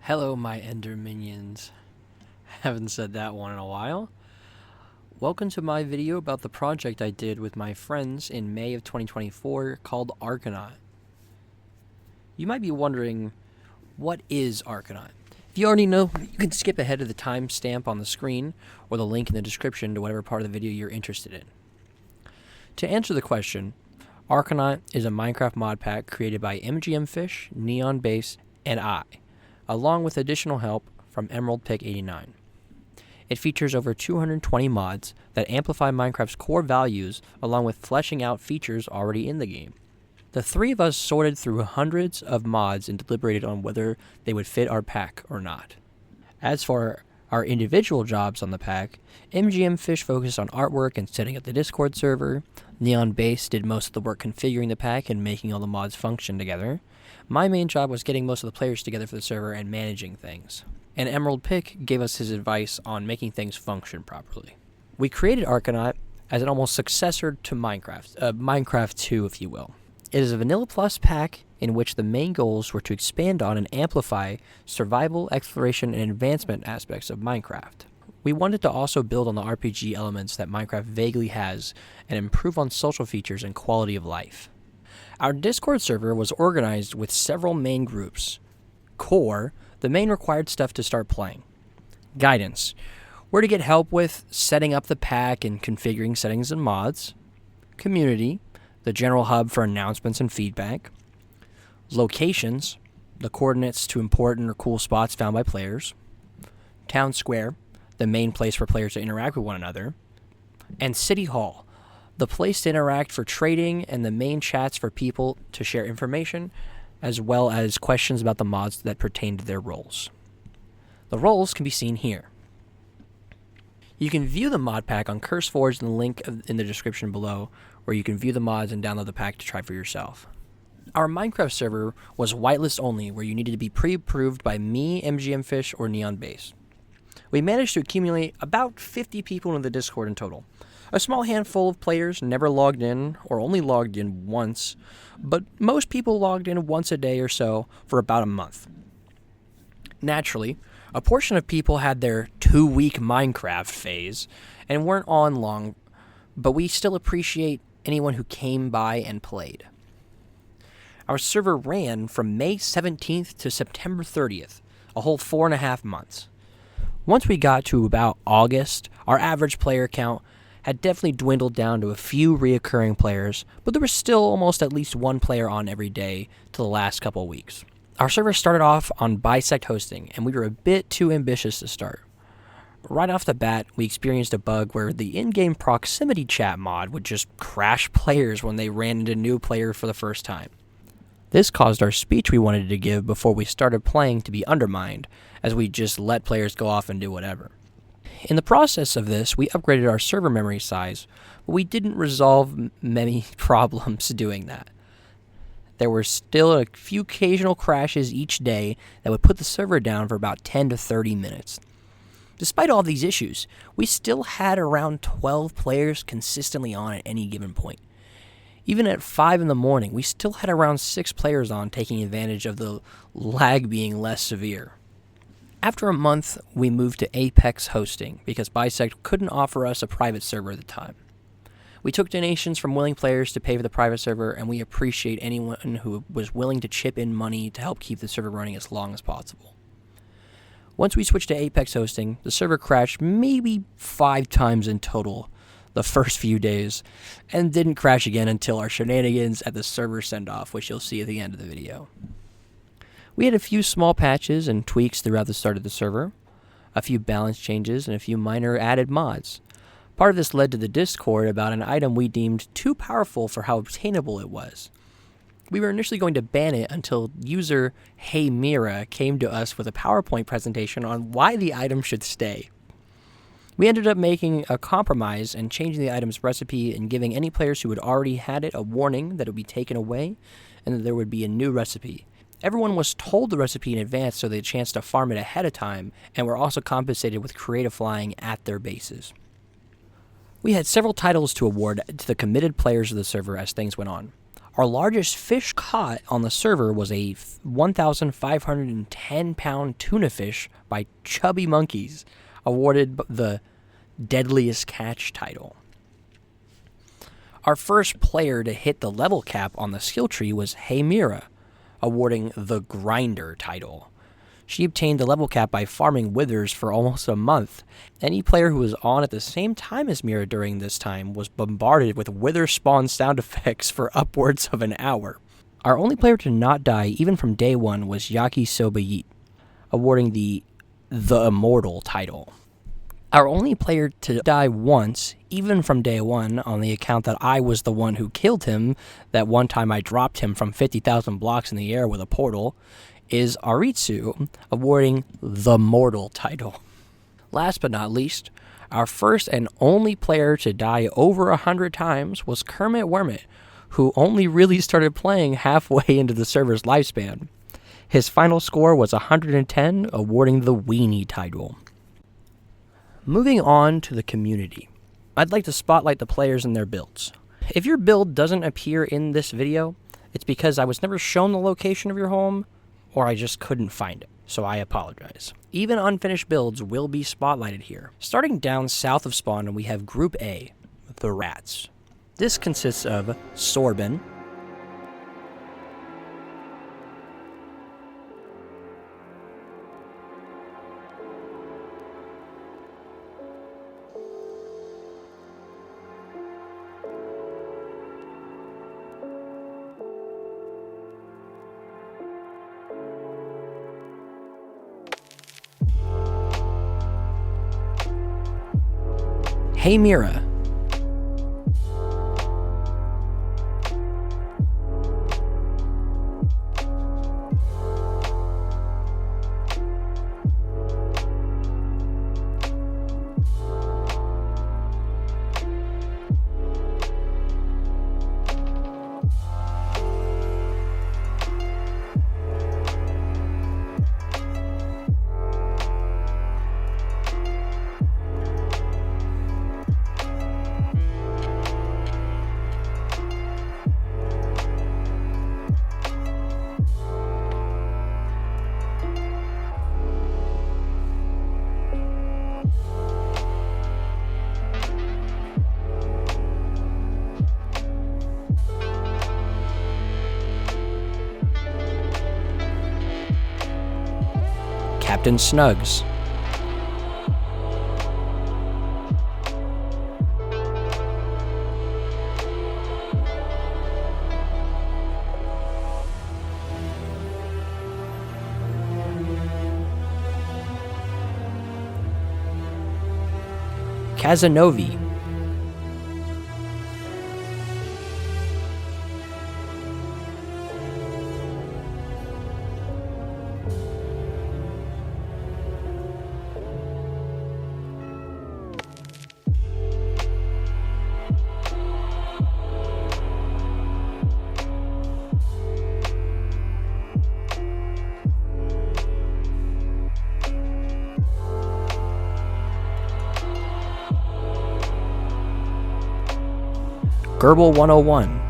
Hello, my ender minions. Haven't said that one in a while. Welcome to my video about the project I did with my friends in May of 2024 called Arcanaut. You might be wondering, what is Arcanaut? If you already know, you can skip ahead to the timestamp on the screen or the link in the description to whatever part of the video you're interested in. To answer the question, Arcanaut is a Minecraft mod pack created by MGMFish, NeonBase, and I, along with additional help from EmeraldPick89. It features over 220 mods that amplify Minecraft's core values along with fleshing out features already in the game. The three of us sorted through hundreds of mods and deliberated on whether they would fit our pack or not. As for our individual jobs on the pack, MGMFish focused on artwork and setting up the Discord server, NeonBase did most of the work configuring the pack and making all the mods function together. My main job was getting most of the players together for the server and managing things. And EmeraldPick gave us his advice on making things function properly. We created Arcanaut as an almost successor to Minecraft 2, if you will. It is a Vanilla Plus pack in which the main goals were to expand on and amplify survival, exploration, and advancement aspects of Minecraft. We wanted to also build on the RPG elements that Minecraft vaguely has and improve on social features and quality of life. Our Discord server was organized with several main groups. Core, the main required stuff to start playing. Guidance, where to get help with setting up the pack and configuring settings and mods. Community, the general hub for announcements and feedback. Locations, the coordinates to important or cool spots found by players. Town Square, the main place for players to interact with one another. And City Hall, the place to interact for trading and the main chats for people to share information, as well as questions about the mods that pertain to their roles. The roles can be seen here. You can view the mod pack on CurseForge in the link in the description below, where you can view the mods and download the pack to try for yourself. Our Minecraft server was whitelist only, where you needed to be pre-approved by me, MGMFish, or NeonBase. We managed to accumulate about 50 people in the Discord in total. A small handful of players never logged in or only logged in once, but most people logged in once a day or so for about a month. Naturally, a portion of people had their 2-week Minecraft phase and weren't on long, but we still appreciate anyone who came by and played. Our server ran from May 17th to September 30th, a whole 4.5 months. Once we got to about August, our average player count had definitely dwindled down to a few reoccurring players, but there was still almost at least one player on every day to the last couple of weeks. Our server started off on bisect hosting, and we were a bit too ambitious to start. Right off the bat, we experienced a bug where the in-game proximity chat mod would just crash players when they ran into a new player for the first time. This caused our speech we wanted to give before we started playing to be undermined, as we just let players go off and do whatever. In the process of this, we upgraded our server memory size, but we didn't resolve many problems doing that. There were still a few occasional crashes each day that would put the server down for about 10 to 30 minutes. Despite all these issues, we still had around 12 players consistently on at any given point. Even at 5 in the morning, we still had around 6 players on, taking advantage of the lag being less severe. After a month, we moved to Apex hosting because Bisect couldn't offer us a private server at the time. We took donations from willing players to pay for the private server, and we appreciate anyone who was willing to chip in money to help keep the server running as long as possible. Once we switched to Apex hosting, the server crashed maybe 5 times in total the first few days, and didn't crash again until our shenanigans at the server send-off, which you'll see at the end of the video. We had a few small patches and tweaks throughout the start of the server, a few balance changes, and a few minor added mods. Part of this led to the Discord about an item we deemed too powerful for how obtainable it was. We were initially going to ban it until user HeyMira came to us with a PowerPoint presentation on why the item should stay. We ended up making a compromise and changing the item's recipe and giving any players who had already had it a warning that it would be taken away and that there would be a new recipe. Everyone was told the recipe in advance so they had a chance to farm it ahead of time, and were also compensated with creative flying at their bases. We had several titles to award to the committed players of the server as things went on. Our largest fish caught on the server was a 1,510-pound tuna fish by ChubbyMonkeyz, awarded the Deadliest Catch title. Our first player to hit the level cap on the skill tree was HeyMira, awarding the Grinder title. She obtained the level cap by farming withers for almost a month. Any player who was on at the same time as Mira during this time was bombarded with wither spawn sound effects for upwards of an hour. Our only player to not die even from day one was Yakisobayeet, awarding the Immortal title. Our only player to die once, even from day one, on the account that I was the one who killed him, that one time I dropped him from 50,000 blocks in the air with a portal, is Arcanaut, awarding the Mortal title. Last but not least, our first and only player to die over 100 times was Kermit Wormit, who only really started playing halfway into the server's lifespan. His final score was 110, awarding the Weenie title. Moving on to the community, I'd like to spotlight the players and their builds. If your build doesn't appear in this video, it's because I was never shown the location of your home, or I just couldn't find it, so I apologize. Even unfinished builds will be spotlighted here. Starting down south of spawn, we have Group A, the Rats. This consists of SOrban, HeyMira, CaptainSnugz, Cazanovi, Gerbil 101,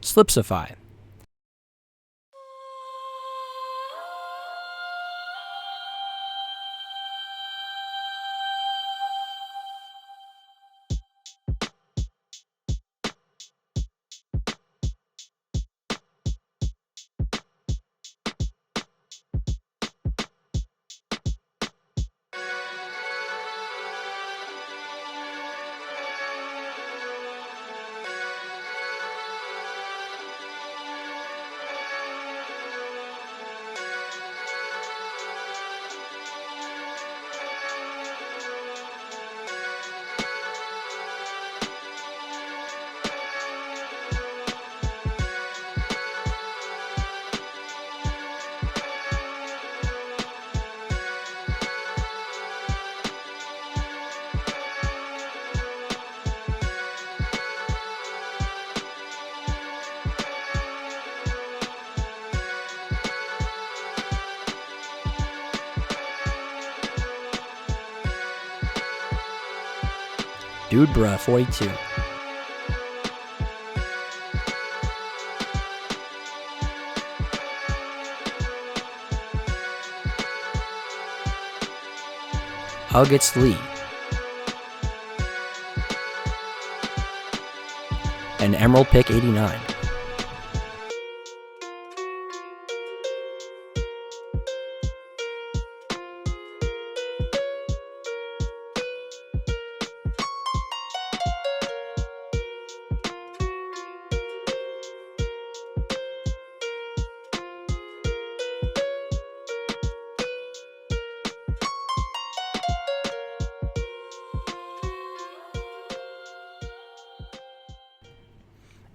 Slipsify, Dude Bruh 42. ughitslee. And Emerald Pick 89.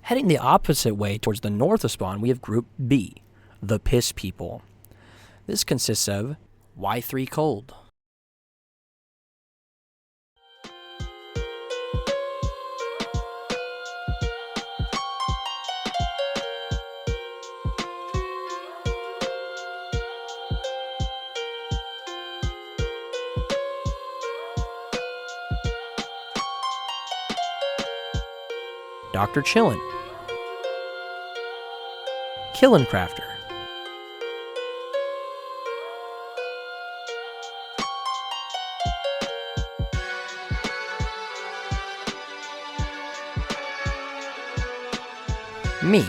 Heading the opposite way towards the north of spawn, we have Group B, the Piss People. This consists of Y3 Cold, DrChillin, KillinCrafter, me,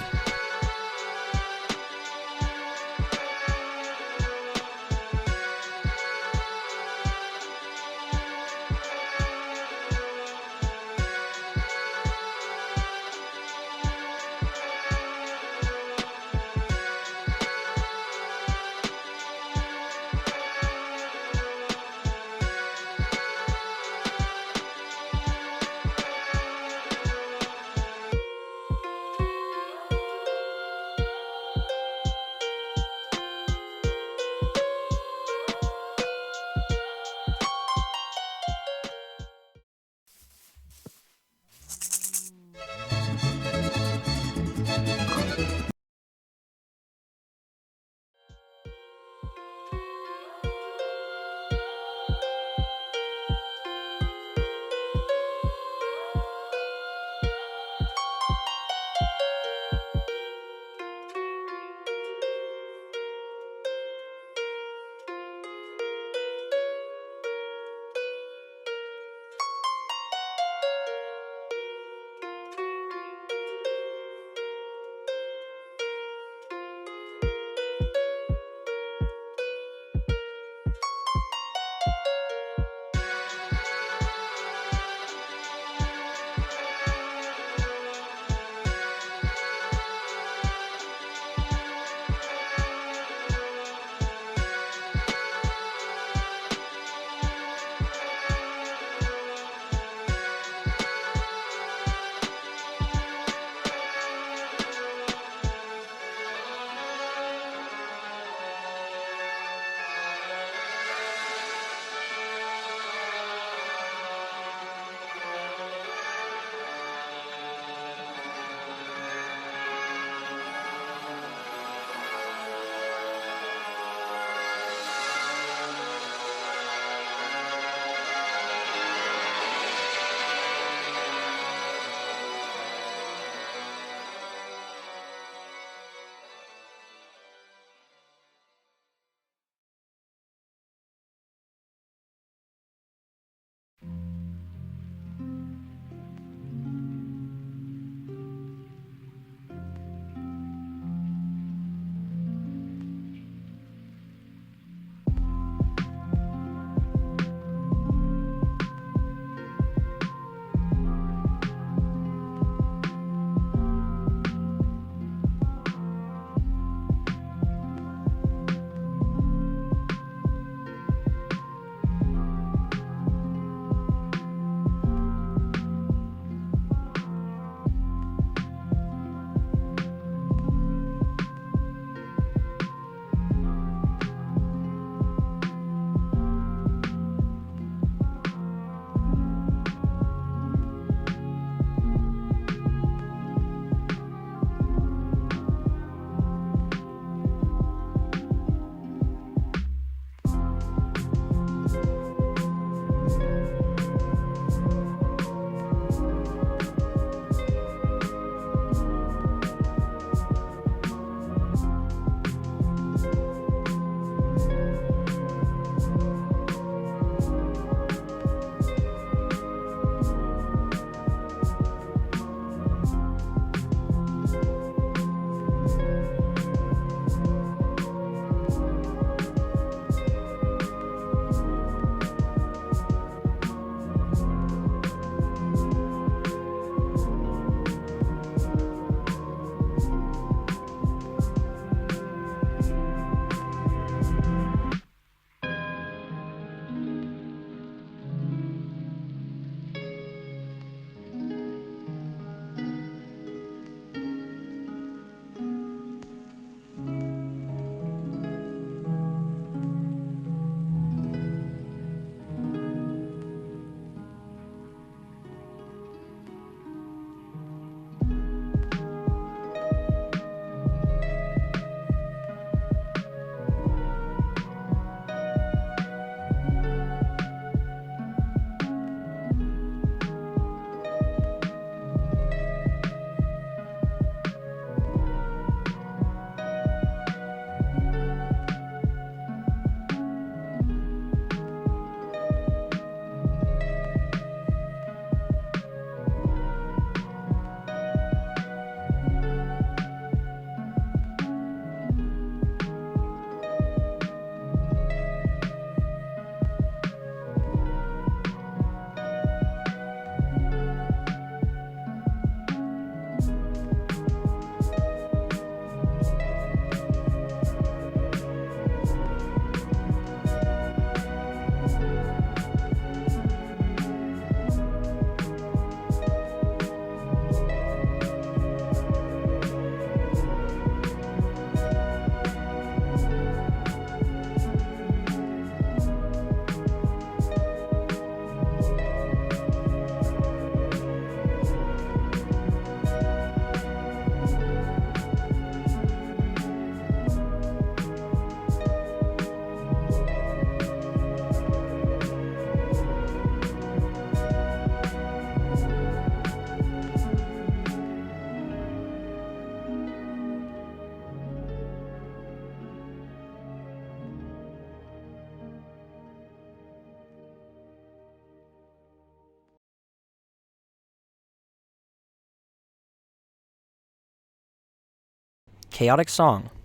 ChaoticSong.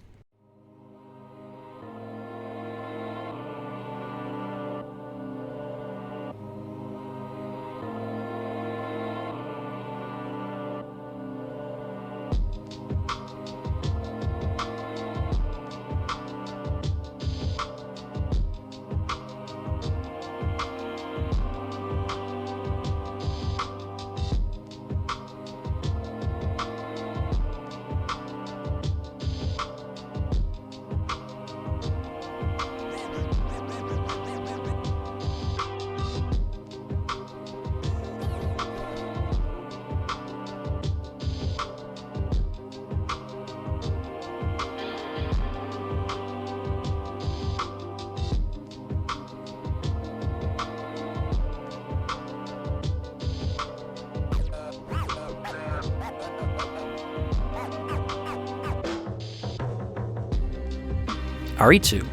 Arcanaut,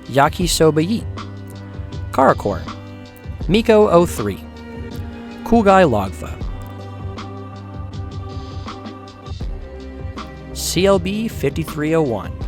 Yakisobayeet, Caracor, Miko03, Coolguylogfa, CLB 5301.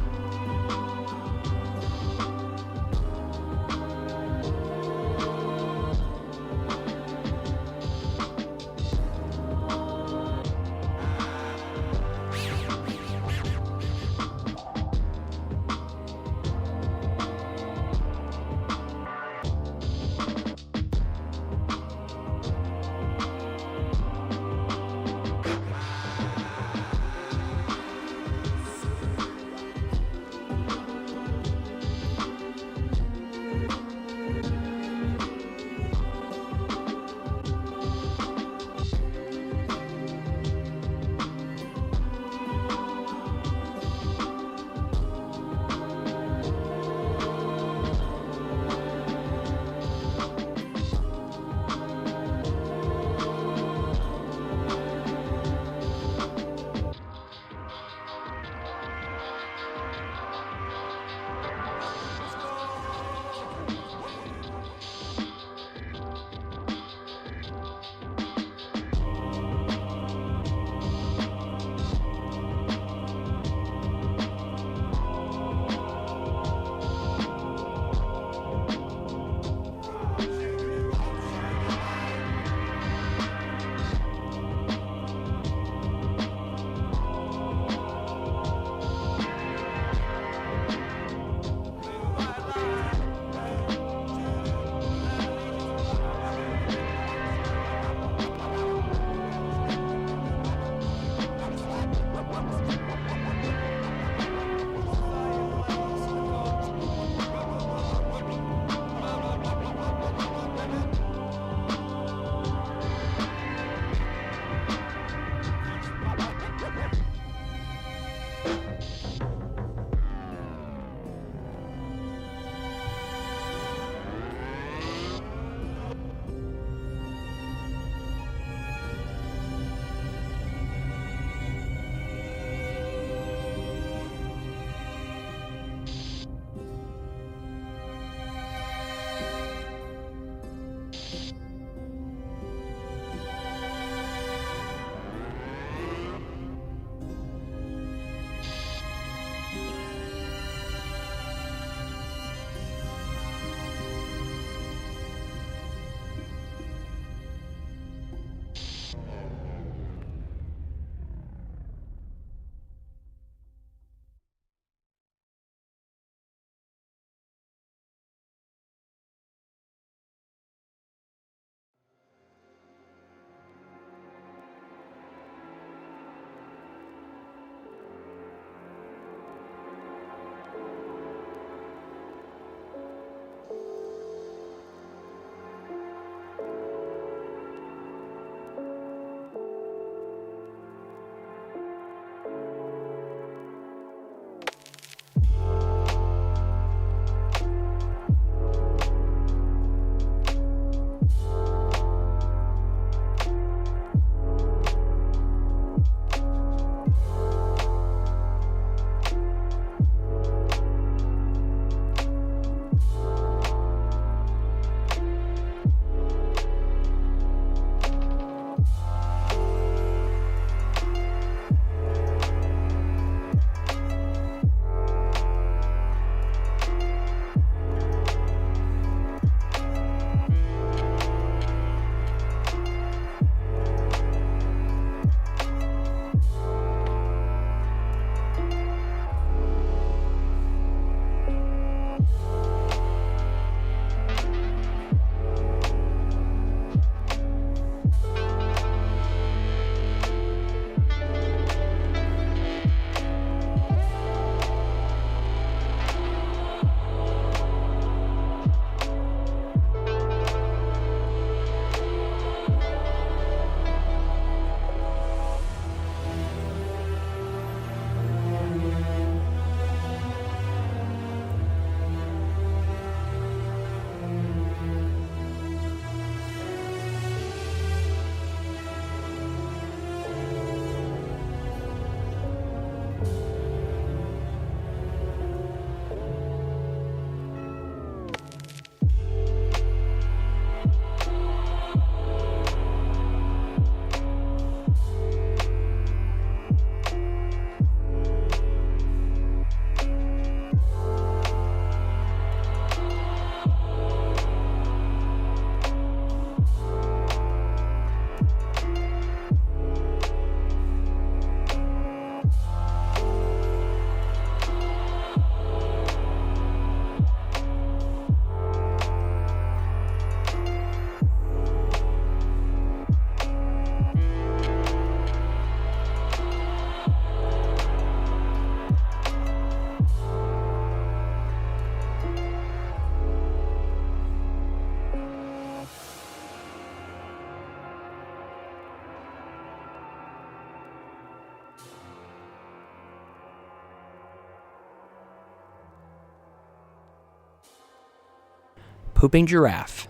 poopinggiraffe.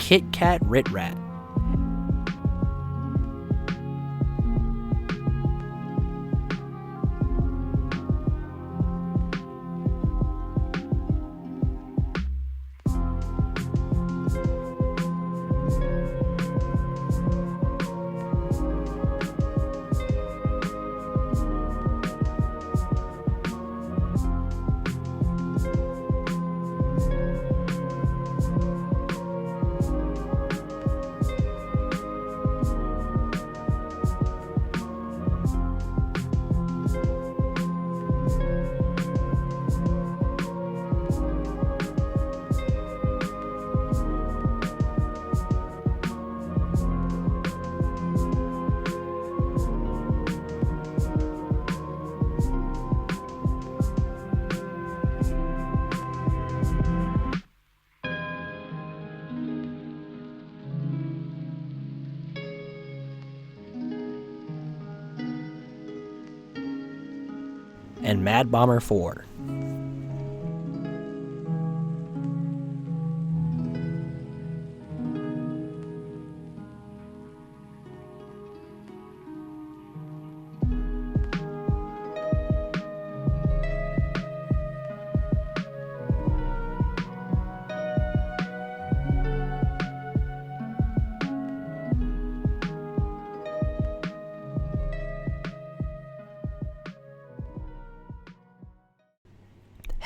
Kitkatritrat. And MadBomberIV.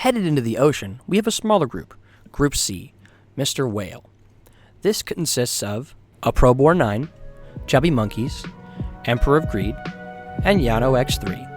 Headed into the ocean, we have a smaller group, Group C, Mr. Whale. This consists of a Probor 9, ChubbyMonkeyz, Emperorofgreed, and Yano X3.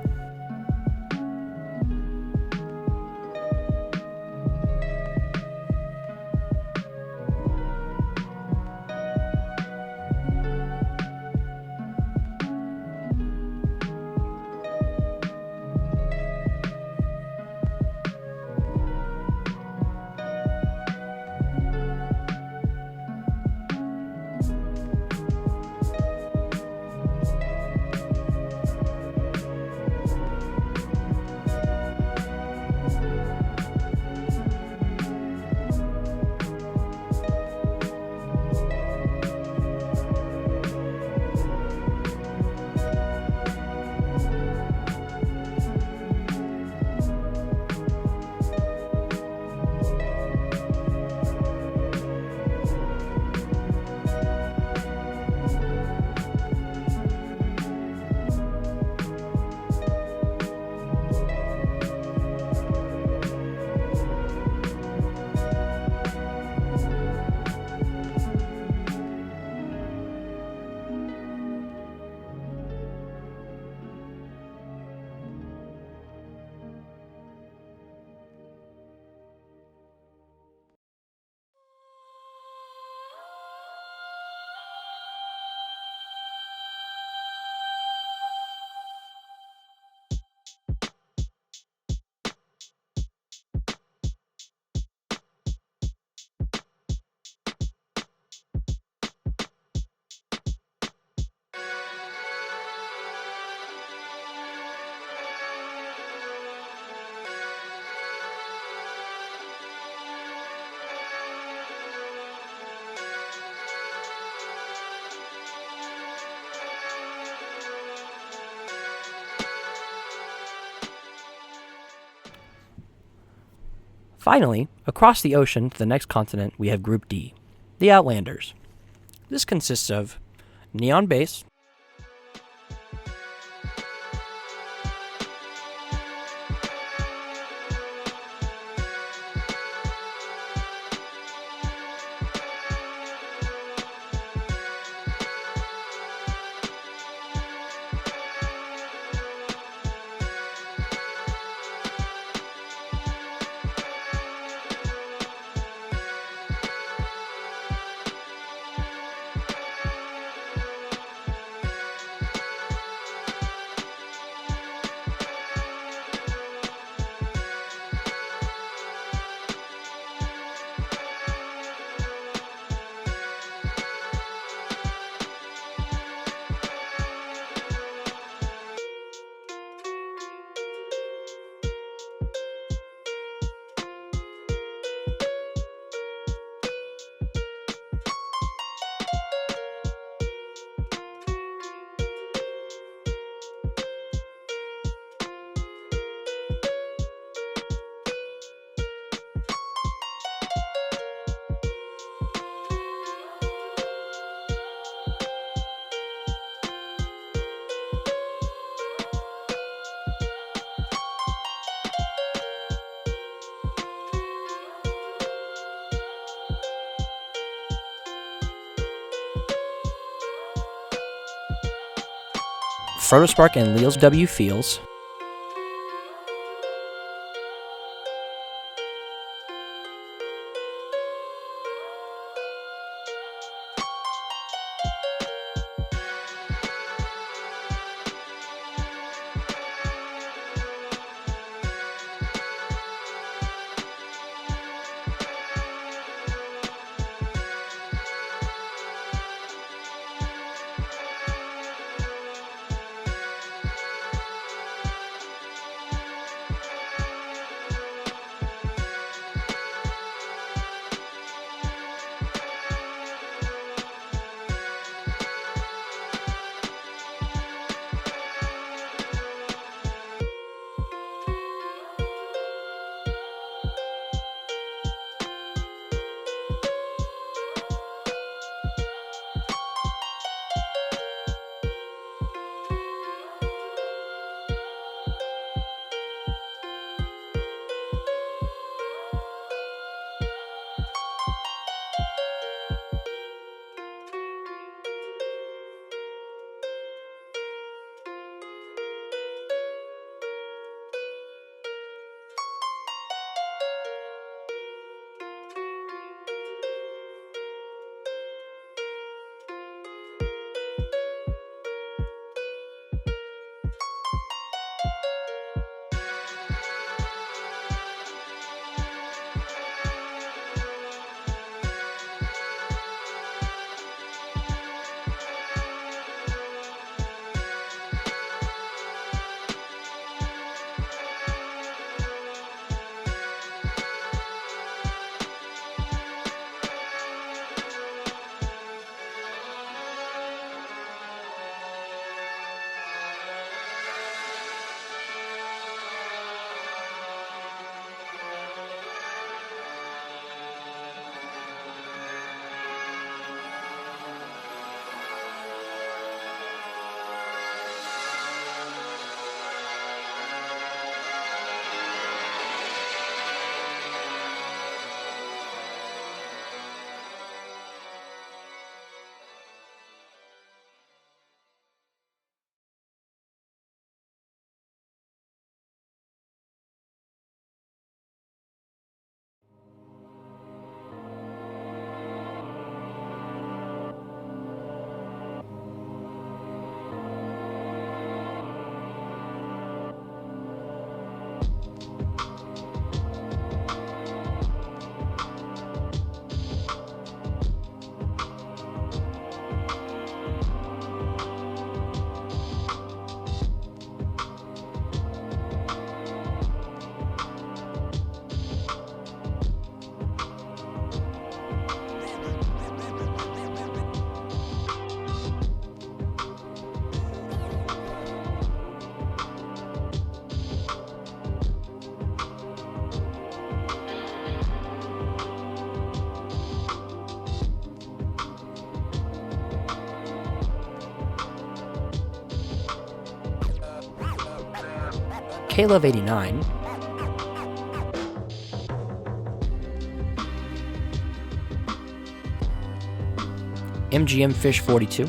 Finally, across the ocean to the next continent, we have Group D, the Outlanders. This consists of Neon Base, Frodospark and Leos W Fields, Klove89, MGM Fish 42,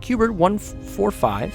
Hubert145.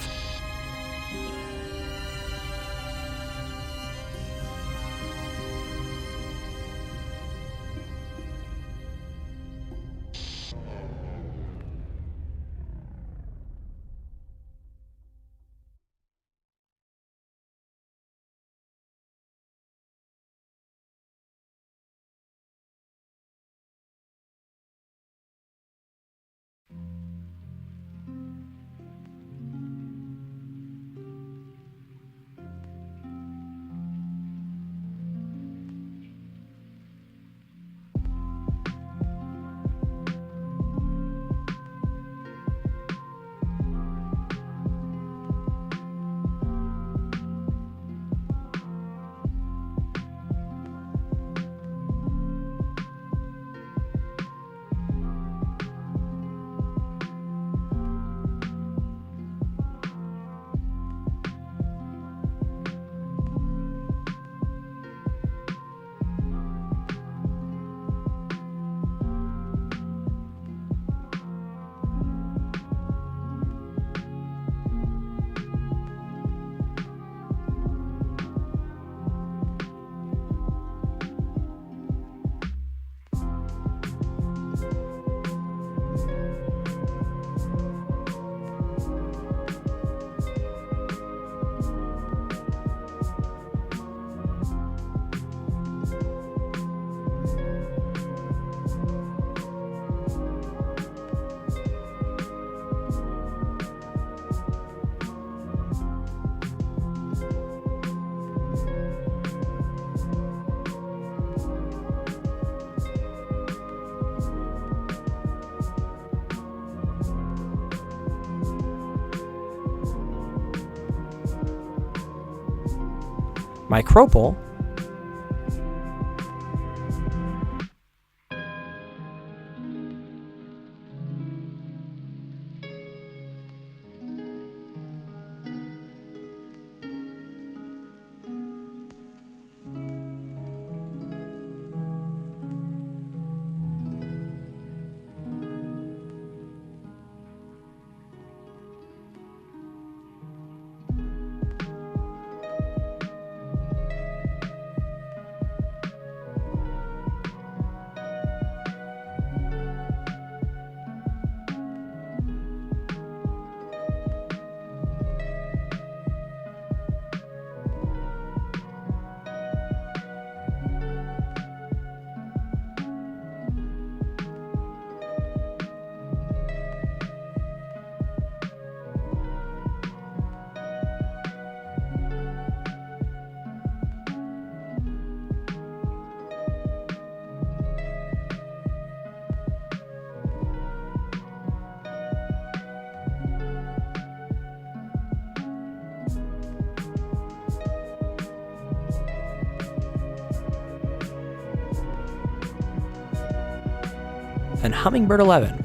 Microple, and Hummingbird 11.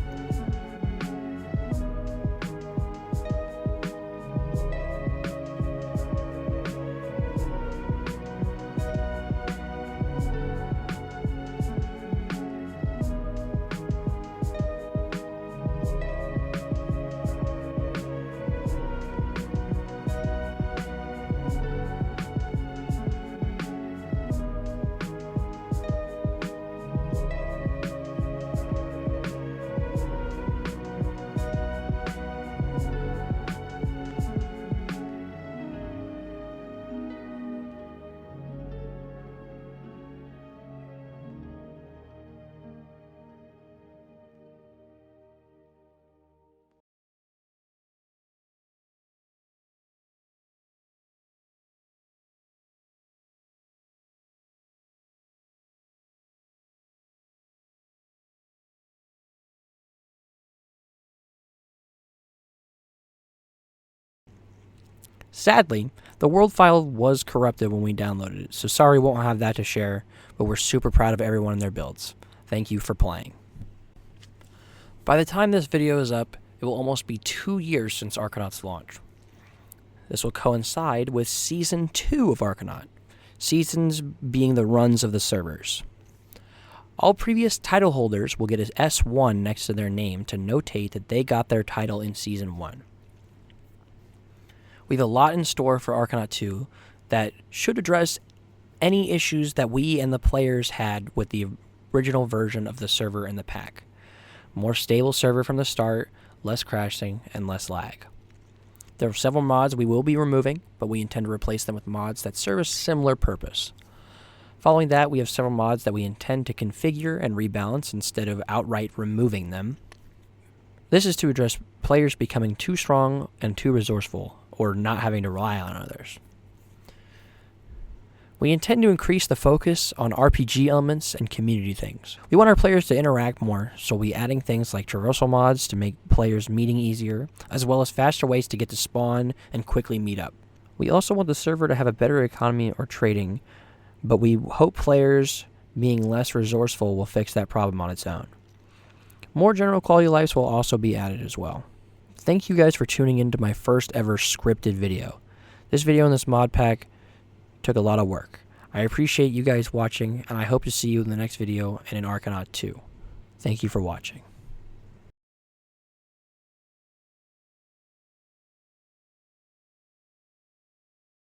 Sadly, the world file was corrupted when we downloaded it, so sorry we won't have that to share, but we're super proud of everyone in their builds. Thank you for playing. By the time this video is up, it will almost be 2 years since Arcanaut's launch. This will coincide with Season 2 of Arcanaut, seasons being the runs of the servers. All previous title holders will get an S1 next to their name to notate that they got their title in Season 1. We have a lot in store for Arcanaut 2 that should address any issues that we and the players had with the original version of the server and the pack. More stable server from the start, less crashing, and less lag. There are several mods we will be removing, but we intend to replace them with mods that serve a similar purpose. Following that, we have several mods that we intend to configure and rebalance instead of outright removing them. This is to address players becoming too strong and too resourceful, or not having to rely on others. We intend to increase the focus on RPG elements and community things. We want our players to interact more, so we'll be adding things like traversal mods to make players meeting easier, as well as faster ways to get to spawn and quickly meet up. We also want the server to have a better economy or trading, but we hope players being less resourceful will fix that problem on its own. More general quality of life will also be added as well. Thank you guys for tuning into my first ever scripted video. This video and this mod pack took a lot of work. I appreciate you guys watching, and I hope to see you in the next video and in Arcanaut 2. Thank you for watching.